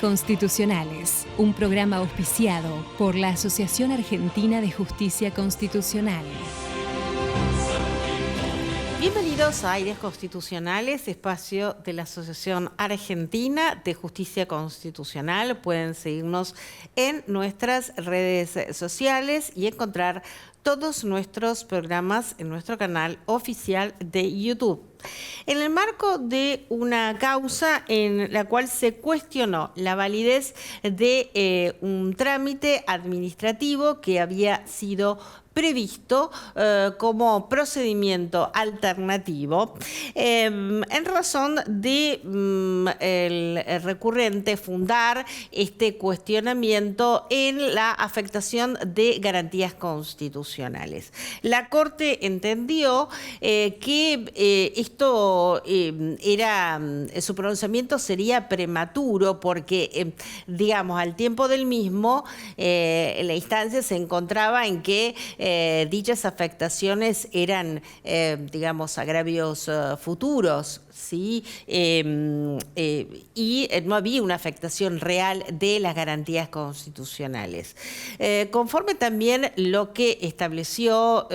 Constitucionales, un programa auspiciado por la Asociación Argentina de Justicia Constitucional. Bienvenidos a Aires Constitucionales, espacio de la Asociación Argentina de Justicia Constitucional. Pueden seguirnos en nuestras redes sociales y encontrar todos nuestros programas en nuestro canal oficial de YouTube. En el marco de una causa en la cual se cuestionó la validez de un trámite administrativo que había sido previsto como procedimiento alternativo en razón de el recurrente fundar este cuestionamiento en la afectación de garantías constitucionales. La Corte entendió que esto su pronunciamiento sería prematuro porque, digamos, al tiempo del mismo, la instancia se encontraba en que dichas afectaciones eran, digamos, agravios futuros, ¿sí? Y no había una afectación real de las garantías constitucionales. Conforme también lo que estableció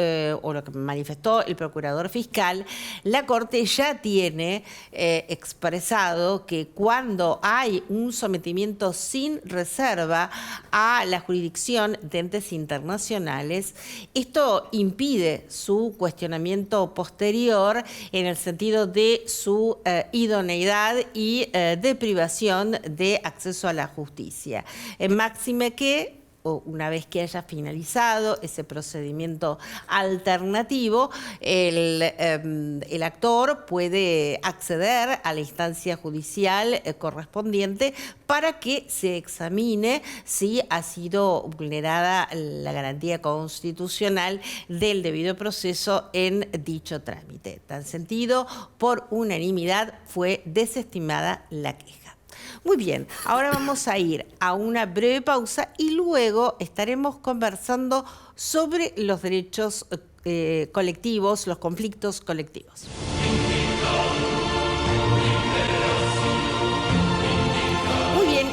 o lo que manifestó el procurador fiscal, la Corte ya tiene expresado que cuando hay un sometimiento sin reserva a la jurisdicción de entes internacionales, esto impide su cuestionamiento posterior en el sentido de su idoneidad y de privación de acceso a la justicia. Máxime que una vez que haya finalizado ese procedimiento alternativo, el actor puede acceder a la instancia judicial correspondiente para que se examine si ha sido vulnerada la garantía constitucional del debido proceso en dicho trámite. En tal sentido, por unanimidad fue desestimada la queja. Muy bien, ahora vamos a ir a una breve pausa y luego estaremos conversando sobre los derechos colectivos, los conflictos colectivos.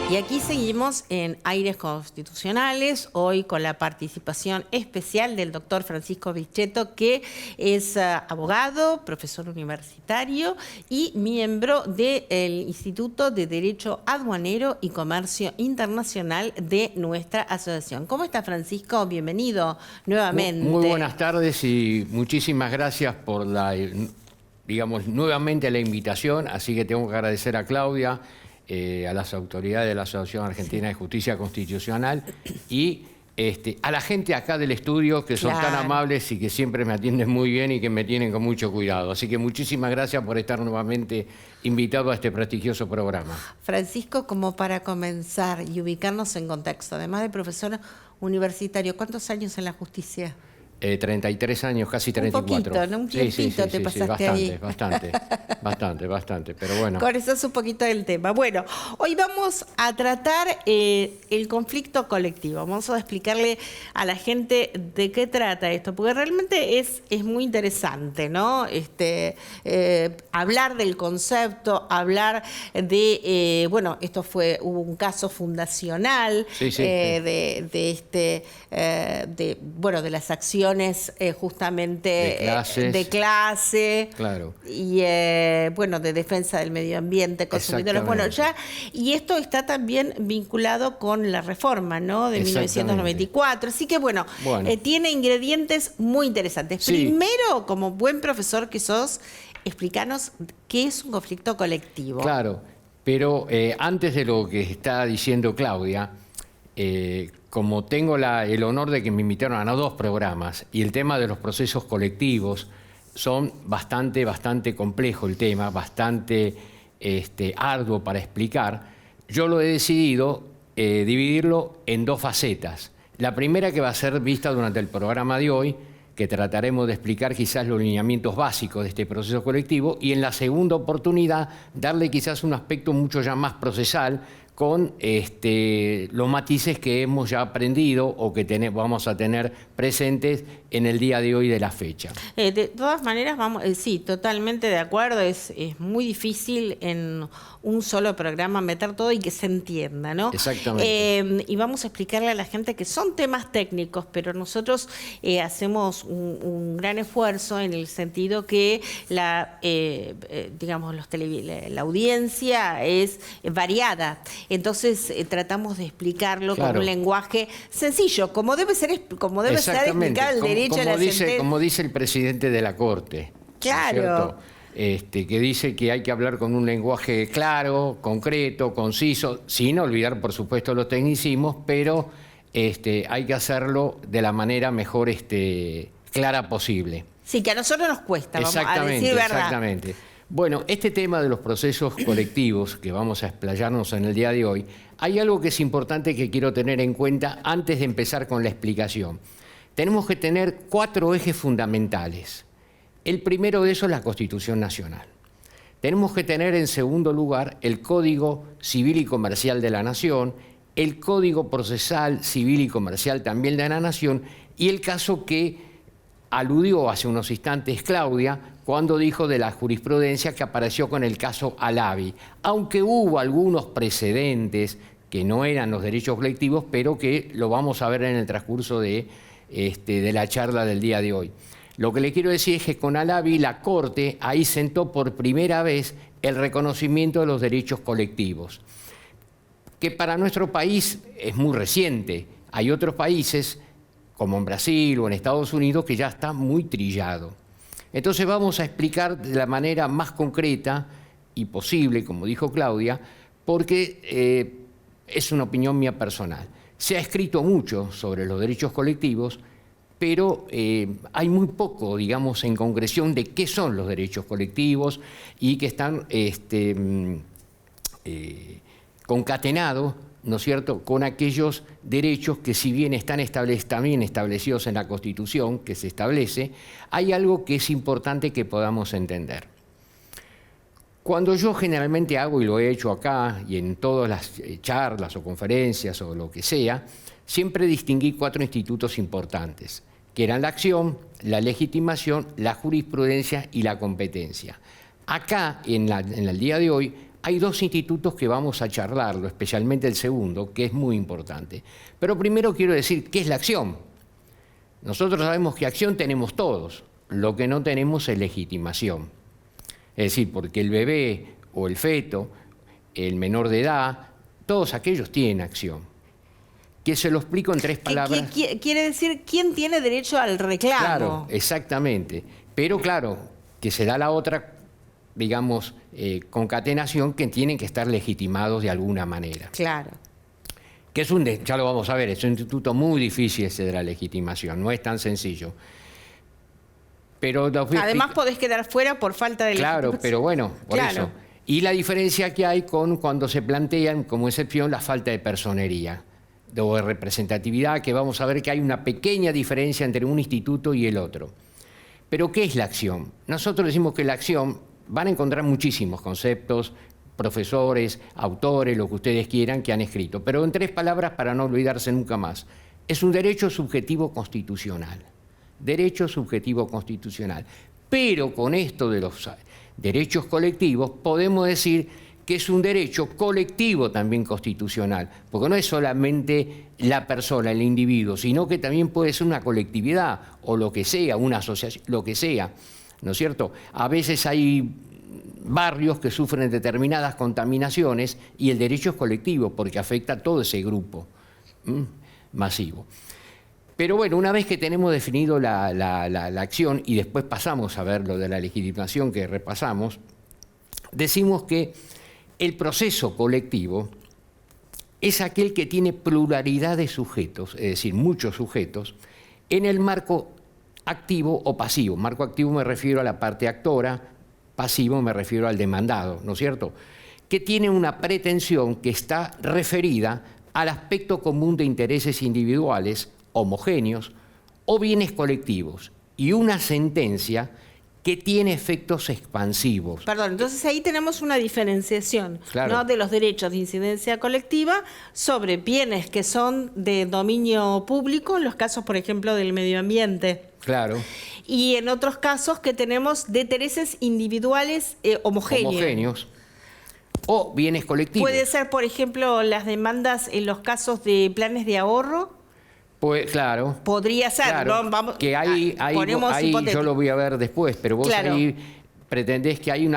Y aquí seguimos en Aires Constitucionales, hoy con la participación especial del doctor Francisco Vichetto, que es abogado, profesor universitario y miembro del Instituto de Derecho Aduanero y Comercio Internacional de nuestra asociación. ¿Cómo está, Francisco? Bienvenido nuevamente. Muy buenas tardes y muchísimas gracias por nuevamente la invitación, así que tengo que agradecer a Claudia, a las autoridades de la Asociación Argentina de Justicia Constitucional y a la gente acá del estudio que son tan amables y que siempre me atienden muy bien y que me tienen con mucho cuidado. Así que muchísimas gracias por estar nuevamente invitado a este prestigioso programa. Francisco, como para comenzar y ubicarnos en contexto, además de profesor universitario, ¿cuántos años en la justicia? 33 años, casi 34. Un poquito, ¿no? Un tiempito te pasaste ahí. Bastante, pero bueno. Con eso es un poquito del tema. Bueno, hoy vamos a tratar el conflicto colectivo. Vamos a explicarle a la gente de qué trata esto, porque realmente es muy interesante, ¿no? Hablar del concepto, hablar de, hubo un caso fundacional de las acciones justamente de clase, claro, y de defensa del medio ambiente, consumidores. Bueno, y esto está también vinculado con la reforma, ¿no?, de 1994. Así que tiene ingredientes muy interesantes. Sí. Primero, como buen profesor que sos, explícanos qué es un conflicto colectivo. Claro, pero antes de lo que está diciendo Claudia, como tengo el honor de que me invitaron a 2 programas y el tema de los procesos colectivos son bastante complejo el tema, bastante arduo para explicar, yo lo he decidido dividirlo en 2 facetas. La primera, que va a ser vista durante el programa de hoy, que trataremos de explicar quizás los lineamientos básicos de este proceso colectivo, y en la segunda oportunidad darle quizás un aspecto mucho ya más procesal, con los matices que hemos ya aprendido o que vamos a tener presentes en el día de hoy de la fecha. De todas maneras, sí, totalmente de acuerdo. Es muy difícil en un solo programa meter todo y que se entienda, ¿no? Exactamente. Y vamos a explicarle a la gente que son temas técnicos, pero nosotros hacemos un gran esfuerzo en el sentido que digamos, la audiencia es variada. Entonces tratamos de explicarlo con un lenguaje sencillo, como debe ser explicado el derecho a la sentencia. Como dice el presidente de la Corte. Claro. Que dice que hay que hablar con un lenguaje claro, concreto, conciso, sin olvidar, por supuesto, los tecnicismos, pero hay que hacerlo de la manera mejor clara posible. Sí, que a nosotros nos cuesta, vamos a decir verdad. Exactamente. Bueno, este tema de los procesos colectivos, que vamos a explayarnos en el día de hoy, hay algo que es importante que quiero tener en cuenta antes de empezar con la explicación. Tenemos que tener 4 ejes fundamentales. El primero de esos es la Constitución Nacional. Tenemos que tener en segundo lugar el Código Civil y Comercial de la Nación, el Código Procesal Civil y Comercial también de la Nación, y el caso que aludió hace unos instantes Claudia cuando dijo de la jurisprudencia que apareció con el caso Alavi, aunque hubo algunos precedentes que no eran los derechos colectivos, pero que lo vamos a ver en el transcurso de la charla del día de hoy. Lo que le quiero decir es que con Alavi la Corte ahí sentó por primera vez el reconocimiento de los derechos colectivos, que para nuestro país es muy reciente. Hay otros países, como en Brasil o en Estados Unidos, que ya está muy trillado. Entonces vamos a explicar de la manera más concreta y posible, como dijo Claudia, porque es una opinión mía personal. Se ha escrito mucho sobre los derechos colectivos, pero hay muy poco, digamos, en concreción de qué son los derechos colectivos y que están concatenados, ¿no es cierto?, con aquellos derechos que, si bien están también establecidos en la Constitución, que se establece, hay algo que es importante que podamos entender. Cuando yo generalmente hago, y lo he hecho acá y en todas las charlas o conferencias o lo que sea, siempre distinguí 4 institutos importantes, que eran la acción, la legitimación, la jurisprudencia y la competencia. Acá, en el día de hoy, hay 2 institutos que vamos a charlarlo, especialmente el segundo, que es muy importante. Pero primero quiero decir, ¿qué es la acción? Nosotros sabemos que acción tenemos todos, lo que no tenemos es legitimación. Es decir, porque el bebé o el feto, el menor de edad, todos aquellos tienen acción. Que se lo explico en 3 palabras. Quiere decir, ¿quién tiene derecho al reclamo? Claro, exactamente. Pero claro, que se da la otra, digamos, concatenación, que tienen que estar legitimados de alguna manera. Claro. Que ya lo vamos a ver, es un instituto muy difícil ese de la legitimación, no es tan sencillo. Pero además podés quedar fuera por falta de legitimación. Claro, pero bueno, por eso. Y la diferencia que hay con cuando se plantean como excepción la falta de personería o de representatividad, que vamos a ver que hay una pequeña diferencia entre un instituto y el otro. Pero ¿qué es la acción? Nosotros decimos que la acción, van a encontrar muchísimos conceptos, profesores, autores, lo que ustedes quieran, que han escrito, pero en 3 palabras para no olvidarse nunca más. Es un derecho subjetivo constitucional. Derecho subjetivo constitucional. Pero con esto de los derechos colectivos podemos decir que es un derecho colectivo también constitucional, porque no es solamente la persona, el individuo, sino que también puede ser una colectividad o lo que sea, una asociación, lo que sea, ¿no es cierto? A veces hay barrios que sufren determinadas contaminaciones y el derecho es colectivo porque afecta a todo ese grupo masivo. Pero bueno, una vez que tenemos definido la acción y después pasamos a ver lo de la legitimación que repasamos, decimos que el proceso colectivo es aquel que tiene pluralidad de sujetos, es decir, muchos sujetos, en el marco activo o pasivo. Marco activo me refiero a la parte actora, pasivo me refiero al demandado, ¿no es cierto?, que tiene una pretensión que está referida al aspecto común de intereses individuales, homogéneos, o bienes colectivos, y una sentencia que tiene efectos expansivos. Perdón, entonces ahí tenemos una diferenciación, Claro. ¿no?, de los derechos de incidencia colectiva sobre bienes que son de dominio público, en los casos, por ejemplo, del medio ambiente. Claro. Y en otros casos que tenemos de intereses individuales homogéneos. Homogéneos. O bienes colectivos. Puede ser, por ejemplo, las demandas en los casos de planes de ahorro. Pues, claro. Podría ser, Claro, ¿no? Vamos, que ahí ponemos hipotético. yo lo voy a ver después, pero vos Claro. ahí pretendés que hay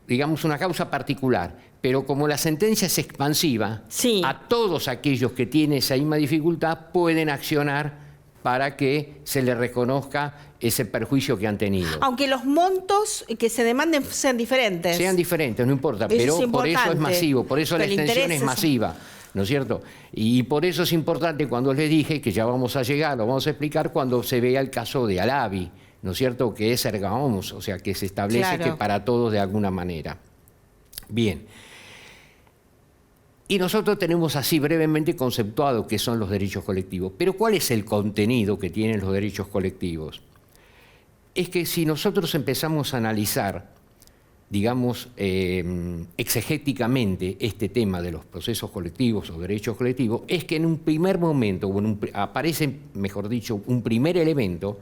digamos, una causa particular, pero como la sentencia es expansiva, Sí. a todos aquellos que tienen esa misma dificultad pueden accionar para que se les reconozca ese perjuicio que han tenido. Aunque los montos que se demanden sean diferentes. Sean diferentes, no importa, Eso pero es por eso es importante. masivo, por eso la Pero el extensión interés es es- masiva, ¿no es cierto? Y por eso es importante cuando les dije que ya vamos a llegar, lo vamos a explicar cuando se vea el caso de Alavi, ¿no es cierto? Que es erga omnes, o sea, que se establece Claro. que para todos de alguna manera. Bien. Y nosotros tenemos así brevemente conceptuado qué son los derechos colectivos. Pero ¿cuál es el contenido que tienen los derechos colectivos? Es que si nosotros empezamos a analizar, digamos, exegéticamente este tema de los procesos colectivos o derechos colectivos, es que en un primer momento, aparece, mejor dicho, un primer elemento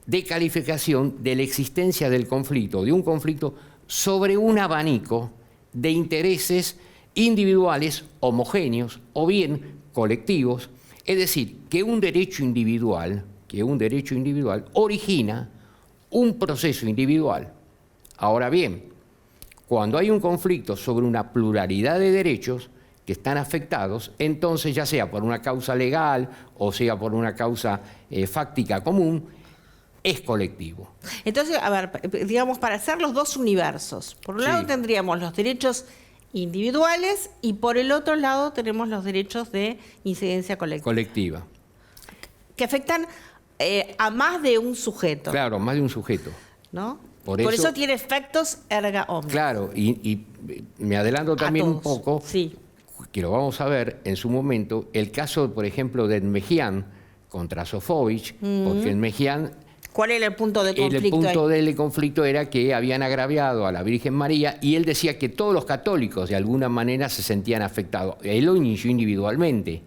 de calificación de la existencia del conflicto, de un conflicto sobre un abanico de intereses individuales homogéneos o bien colectivos, es decir, que un derecho individual origina un proceso individual. Ahora bien, cuando hay un conflicto sobre una pluralidad de derechos que están afectados, entonces ya sea por una causa legal o sea por una causa fáctica común, es colectivo. Entonces, a ver, digamos, para hacer los dos universos. Por un Sí. lado tendríamos los derechos individuales y por el otro lado tenemos los derechos de incidencia colectiva, Colectiva. que afectan a más de un sujeto, Claro, más de un sujeto. ¿no? Por Por eso- eso tiene efectos erga omnes. Claro, y me adelanto también un todos. poco, Sí. que lo vamos a ver en su momento, el caso, por ejemplo, de Enmejian contra Sofovich, porque Enmejian, ¿Cuál era el punto de el conflicto punto ahí? del conflicto era que habían agraviado a la Virgen María y él decía que todos los católicos de alguna manera se sentían afectados. Él lo inició individualmente,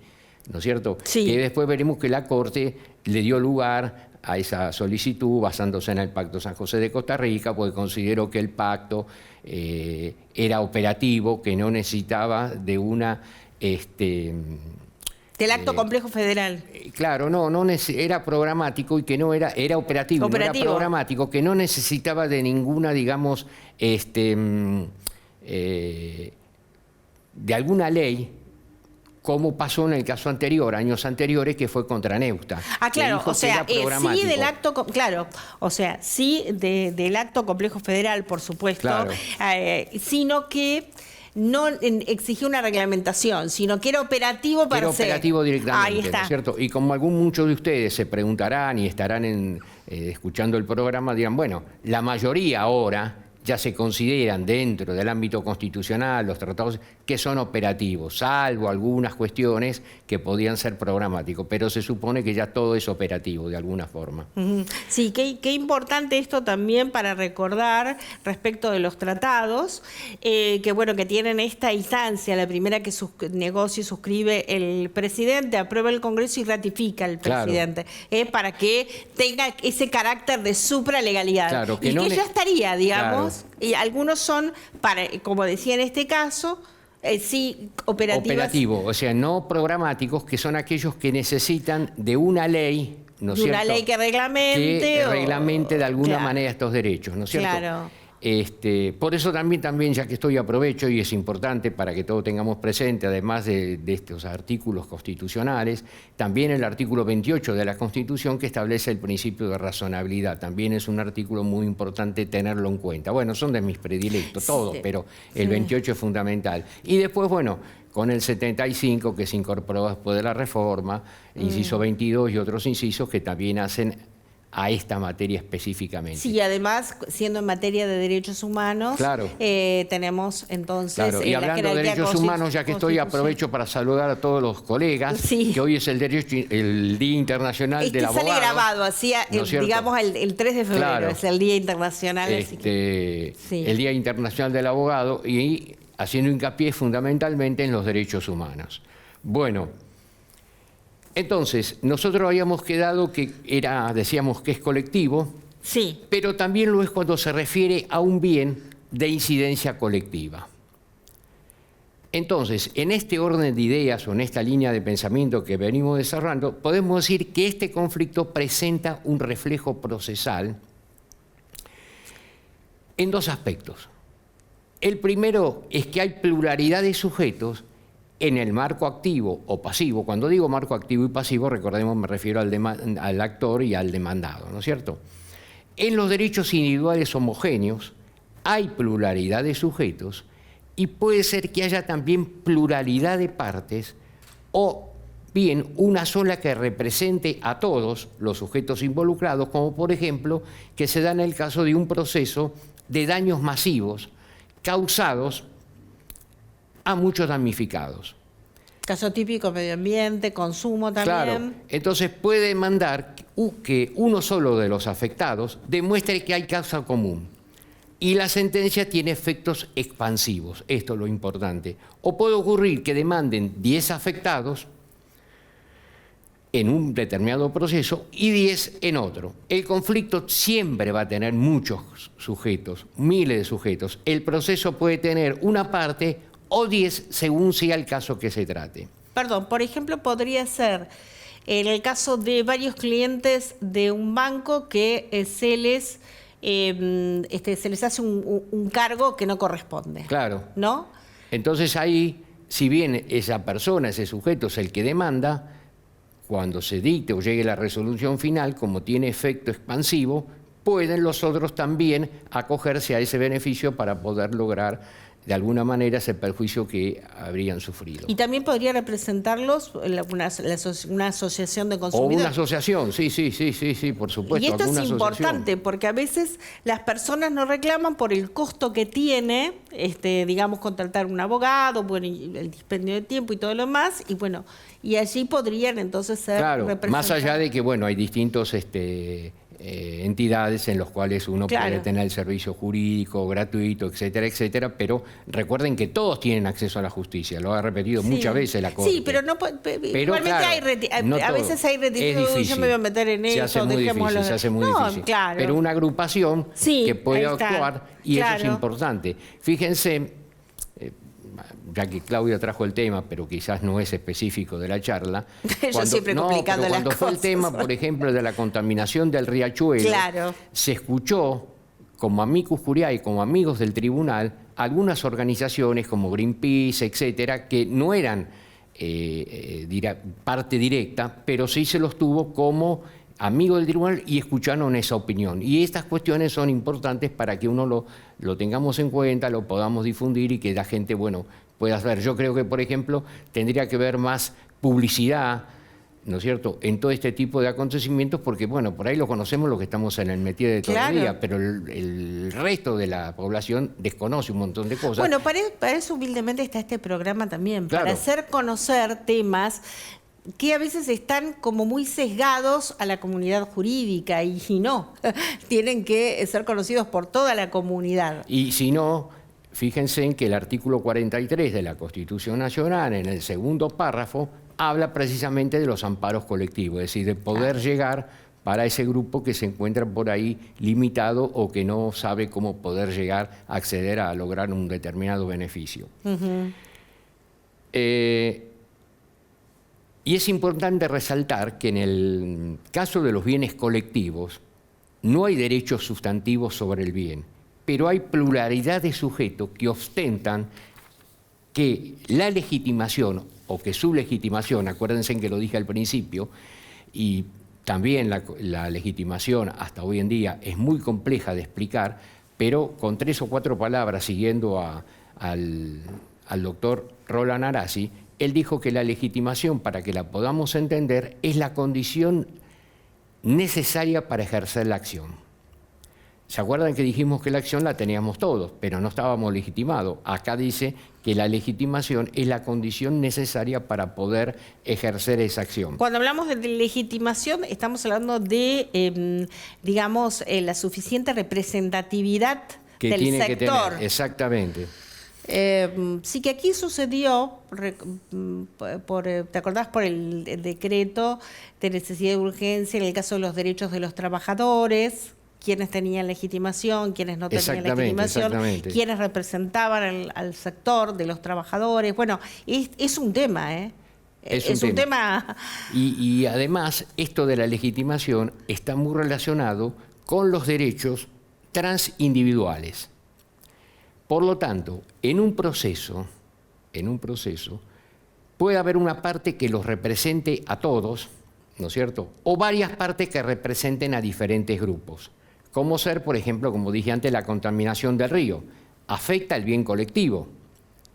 ¿no es cierto? Sí. Que después veremos que la Corte le dio lugar a esa solicitud basándose en el Pacto San José de Costa Rica, porque consideró que el pacto era operativo, que no necesitaba de una... Del acto complejo federal. Claro, era programático y que no era operativo, no Operativo. era programático, que no necesitaba de ninguna, digamos, de alguna ley, como pasó en el caso anterior, años anteriores, que fue contra Neusta. Ah, que claro, dijo o que sea, era programático. sí del acto, claro, o sea, sí del acto complejo federal, por supuesto, Claro. Sino que no exigía una reglamentación, sino que era operativo para Era operativo directamente, Ahí está. ¿no es cierto? Y como muchos de ustedes se preguntarán y estarán escuchando el programa, dirán, bueno, la mayoría ahora ya se consideran dentro del ámbito constitucional, los tratados, que son operativos, salvo algunas cuestiones que podían ser programáticos, pero se supone que ya todo es operativo de alguna forma. Ujú. Sí, qué importante esto también para recordar respecto de los tratados, que bueno, que tienen esta instancia, la primera que negocia y suscribe el presidente, aprueba el Congreso y ratifica el Claro. presidente, para que tenga ese carácter de supralegalidad. Claro, que y no que ne- ya estaría, digamos, Claro. y algunos son, como decía en este caso, sí, operativas. Operativo, o sea, no programáticos, que son aquellos que necesitan de una ley, ¿no es De una cierto? ley que reglamente Que o- reglamente de alguna Claro. manera estos derechos, ¿no es cierto? Claro. Por eso también, ya que estoy, aprovecho y es importante para que todos tengamos presente, además de estos artículos constitucionales, también el artículo 28 de la Constitución, que establece el principio de razonabilidad. También es un artículo muy importante tenerlo en cuenta. Bueno, son de mis predilectos, todos, Sí. pero el 28 es fundamental. Y después, bueno, con el 75, que se incorporó después de la reforma, inciso 22 y otros incisos que también hacen a esta materia específicamente. Sí, además, siendo en materia de derechos humanos, claro. Tenemos entonces... Claro, y hablando de derechos humanos, ya que estoy, aprovecho para saludar a todos los colegas, sí. que hoy es el Día Internacional del Abogado. Sale grabado, así, ¿no digamos, el 3 de febrero, claro. Es el Día Internacional. Sí. El Día Internacional del Abogado, y haciendo hincapié fundamentalmente en los derechos humanos. Bueno, entonces, nosotros habíamos quedado que decíamos que es colectivo, sí. Pero también lo es cuando se refiere a un bien de incidencia colectiva. Entonces, en este orden de ideas o en esta línea de pensamiento que venimos desarrollando, podemos decir que este conflicto presenta un reflejo procesal en dos aspectos. El primero es que hay pluralidad de sujetos en el marco activo o pasivo. Cuando digo marco activo y pasivo, recordemos, me refiero al actor y al demandado, ¿no es cierto? En los derechos individuales homogéneos hay pluralidad de sujetos y puede ser que haya también pluralidad de partes o bien una sola que represente a todos los sujetos involucrados, como por ejemplo que se da en el caso de un proceso de daños masivos causados a muchos damnificados. Caso típico, medio ambiente, consumo también. Claro, entonces puede demandar que uno solo de los afectados demuestre que hay causa común. Y la sentencia tiene efectos expansivos, esto es lo importante. O puede ocurrir que demanden 10 afectados en un determinado proceso y 10 en otro. El conflicto siempre va a tener muchos sujetos, miles de sujetos. El proceso puede tener una parte o 10 según sea el caso que se trate. Perdón, por ejemplo, podría ser en el caso de varios clientes de un banco que se les hace un cargo que no corresponde. Claro. ¿No? Entonces ahí, si bien esa persona, ese sujeto es el que demanda, cuando se dicte o llegue la resolución final, como tiene efecto expansivo, pueden los otros también acogerse a ese beneficio para poder lograr de alguna manera ese perjuicio que habrían sufrido. Y también podría representarlos una asociación de consumidores. O una asociación, sí, por supuesto. Y esto es importante porque a veces las personas no reclaman por el costo que tiene, digamos, contratar un abogado, bueno, el dispendio de tiempo y todo lo demás, y bueno, y allí podrían entonces ser representados. Más allá de que, bueno, hay distintos entidades en los cuales uno puede tener el servicio jurídico gratuito, etcétera, etcétera, pero recuerden que todos tienen acceso a la justicia, lo ha repetido muchas veces la Corte. Sí, pero igualmente a veces hay restitución, yo me voy a meter en eso, se hace muy difícil. Claro. Pero una agrupación que puede actuar, y eso es importante. Fíjense, ya que Claudia trajo el tema, pero quizás no es específico de la charla. Yo siempre complicando las cuando fue cosas. el tema, por ejemplo, de la contaminación del riachuelo, se escuchó como amicus curiae, como amigos del tribunal, algunas organizaciones como Greenpeace, etcétera, que no eran parte directa, pero sí se los tuvo como amigos del tribunal y escucharon esa opinión. Y estas cuestiones son importantes para que uno lo tengamos en cuenta, lo podamos difundir y que la gente, bueno, pueda ver. Yo creo que, por ejemplo, tendría que haber más publicidad, ¿no es cierto?, en todo este tipo de acontecimientos, porque, bueno, por ahí lo conocemos los que estamos en el métier de todo el día, pero el resto de la población desconoce un montón de cosas. Bueno, para eso humildemente está este programa también, para hacer conocer temas que a veces están como muy sesgados a la comunidad jurídica y no, tienen que ser conocidos por toda la comunidad. Y si no, fíjense en que el artículo 43 de la Constitución Nacional, en el segundo párrafo, habla precisamente de los amparos colectivos, es decir, de poder llegar para ese grupo que se encuentra por ahí limitado o que no sabe cómo poder llegar a acceder a lograr un determinado beneficio. Y es importante resaltar que en el caso de los bienes colectivos no hay derechos sustantivos sobre el bien, pero hay pluralidad de sujetos que ostentan que la legitimación o que su legitimación, acuérdense que lo dije al principio, y también la legitimación hasta hoy en día es muy compleja de explicar, pero con 3 o 4 palabras, siguiendo al doctor Roland Arazi, él dijo que la legitimación, para que la podamos entender, es la condición necesaria para ejercer la acción. ¿Se acuerdan que dijimos que la acción la teníamos todos, pero no estábamos legitimados? Acá dice que la legitimación es la condición necesaria para poder ejercer esa acción. Cuando hablamos de legitimación, estamos hablando de, digamos, la suficiente representatividad Que del tiene sector. que tener, exactamente. Sí, que aquí sucedió, ¿te acordás? Por el decreto de necesidad de urgencia en el caso de los derechos de los trabajadores, quienes tenían legitimación, quienes no tenían legitimación, quienes representaban al sector de los trabajadores. Bueno, es un tema, ¿eh? Es un tema. Y además, esto de la legitimación está muy relacionado con los derechos transindividuales. Por lo tanto, en un proceso, puede haber una parte que los represente a todos, ¿no es cierto? O varias partes que representen a diferentes grupos. Como ser, por ejemplo, como dije antes, la contaminación del río. Afecta el bien colectivo.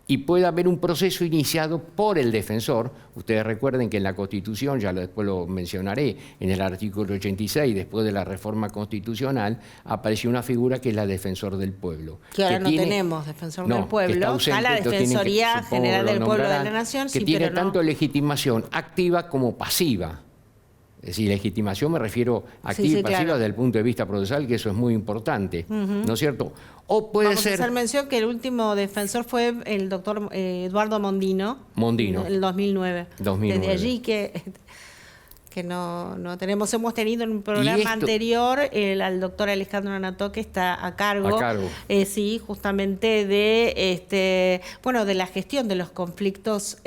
Y puede haber un proceso iniciado por el defensor. Ustedes recuerden que en la Constitución, ya después lo mencionaré, en el artículo 86, después de la reforma constitucional, apareció una figura que es la defensor del pueblo. Que ahora no tenemos defensor del pueblo, está la Defensoría General del Pueblo de la Nación, que tiene tanto legitimación activa como pasiva. Es decir, legitimación me refiero activa y pasiva desde el punto de vista procesal, que eso es muy importante, ¿no es cierto? O puede Vamos ser... a hacer mención que el último defensor fue el doctor Eduardo Mondino. En el 2009. Desde allí que no tenemos, hemos tenido en un programa anterior al doctor Alejandro Anató, que está a cargo. Sí, justamente de de la gestión de los conflictos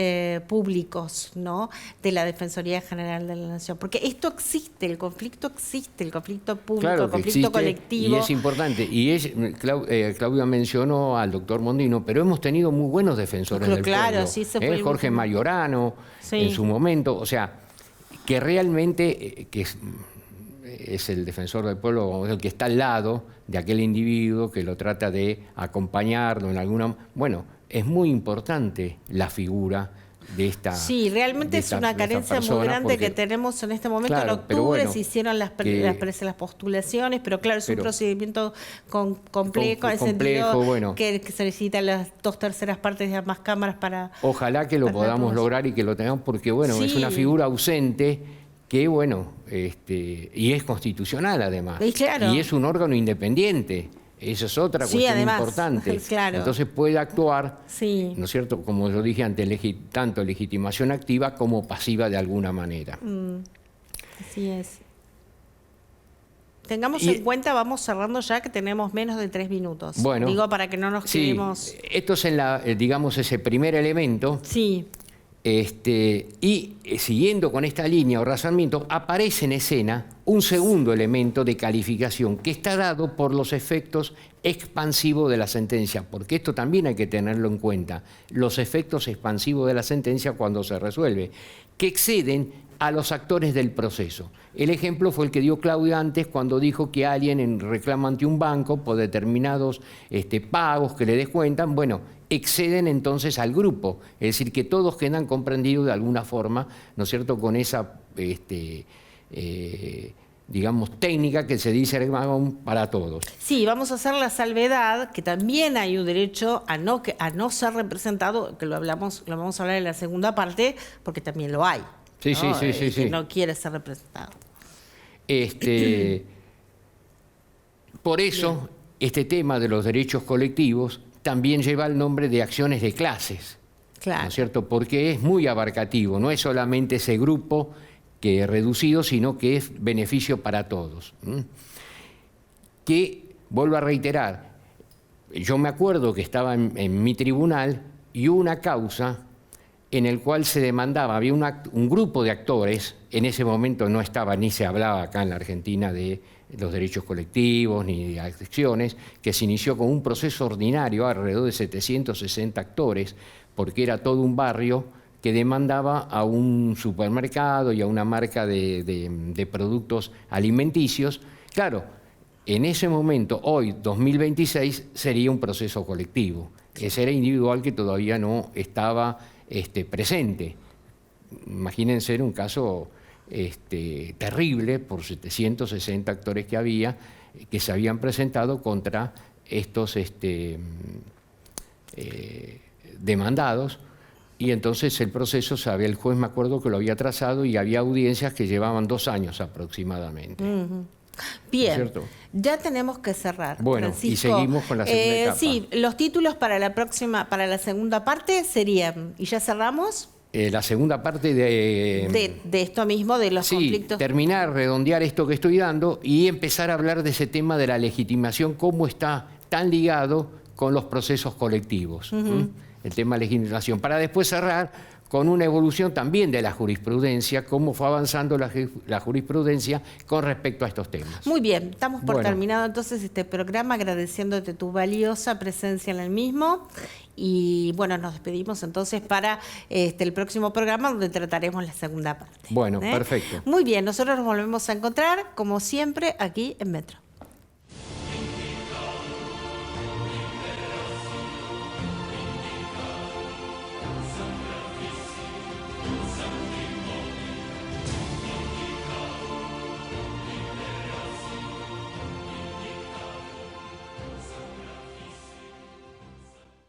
públicos, ¿no? De la Defensoría General de la Nación. Porque esto existe, el conflicto público, claro, el conflicto colectivo. Y es importante. Y Claudia mencionó al doctor Mondino, pero hemos tenido muy buenos defensores del pueblo. Sí, se fue Jorge Mayorano, en su momento, o sea, que realmente es el defensor del pueblo, el que está al lado de aquel individuo que lo trata de acompañarlo en alguna... Bueno, es muy importante la figura de esta... Sí, realmente es una carencia muy grande que tenemos en este momento. Claro, en octubre bueno, se hicieron las postulaciones, pero claro, es un procedimiento complejo, en el sentido que se necesitan las 2/3 partes de ambas cámaras para... Ojalá que lo podamos lograr y que lo tengamos, porque es una figura ausente que, y es constitucional además. Y es un órgano independiente. Esa es otra cuestión además, importante. Claro. Entonces puede actuar, ¿no es cierto?, como yo dije antes, tanto legitimación activa como pasiva de alguna manera. Así es. Tengamos en cuenta, vamos cerrando ya, que tenemos menos de 3 minutos. Bueno, digo, para que no nos quedemos... Esto es digamos, ese primer elemento. Sí. Y siguiendo con esta línea o razonamiento, aparece en escena un segundo elemento de calificación que está dado por los efectos expansivos de la sentencia, porque esto también hay que tenerlo en cuenta, los efectos expansivos de la sentencia cuando se resuelve, que exceden a los actores del proceso. El ejemplo fue el que dio Claudia antes cuando dijo que alguien reclama ante un banco por determinados pagos que le descuentan, exceden entonces al grupo, es decir, que todos quedan comprendidos de alguna forma, ¿no es cierto?, con esa, digamos, técnica que se dice para todos. Sí, vamos a hacer la salvedad que también hay un derecho a no ser representado, que lo vamos a hablar en la segunda parte, porque también lo hay. Sí, ¿no? Sí. Que no quiere ser representado. Por eso, este tema de los derechos colectivos también lleva el nombre de acciones de clases, claro, ¿no es cierto? Porque es muy abarcativo, no es solamente ese grupo que es reducido, sino que es beneficio para todos. Que, vuelvo a reiterar, yo me acuerdo que estaba en mi tribunal y hubo una causa en el cual se demandaba, había un grupo de actores, en ese momento no estaba ni se hablaba acá en la Argentina de los derechos colectivos ni de acciones, que se inició con un proceso ordinario alrededor de 760 actores, porque era todo un barrio que demandaba a un supermercado y a una marca de productos alimenticios. Claro, en ese momento, hoy, 2026, sería un proceso colectivo. Ese era individual que todavía no estaba presente. Imagínense un caso terrible por 760 actores que había, que se habían presentado contra estos demandados, y entonces el proceso, el juez, me acuerdo que lo había trazado y había audiencias que llevaban 2 años aproximadamente. Bien, ¿Cierto? ya tenemos que cerrar. Bueno, Francisco. y seguimos con la segunda etapa. Sí, los títulos para la segunda parte serían, y ya cerramos. La segunda parte de esto mismo, de los conflictos. Terminar, redondear esto que estoy dando y empezar a hablar de ese tema de la legitimación, cómo está tan ligado con los procesos colectivos. El tema de legitimación, para después cerrar con una evolución también de la jurisprudencia, cómo fue avanzando la jurisprudencia con respecto a estos temas. Muy bien, estamos por Bueno. terminado entonces este programa, agradeciéndote tu valiosa presencia en el mismo. Y bueno, nos despedimos entonces para el próximo programa, donde trataremos la segunda parte. Bueno, perfecto. Muy bien, nosotros nos volvemos a encontrar, como siempre, aquí en Metro.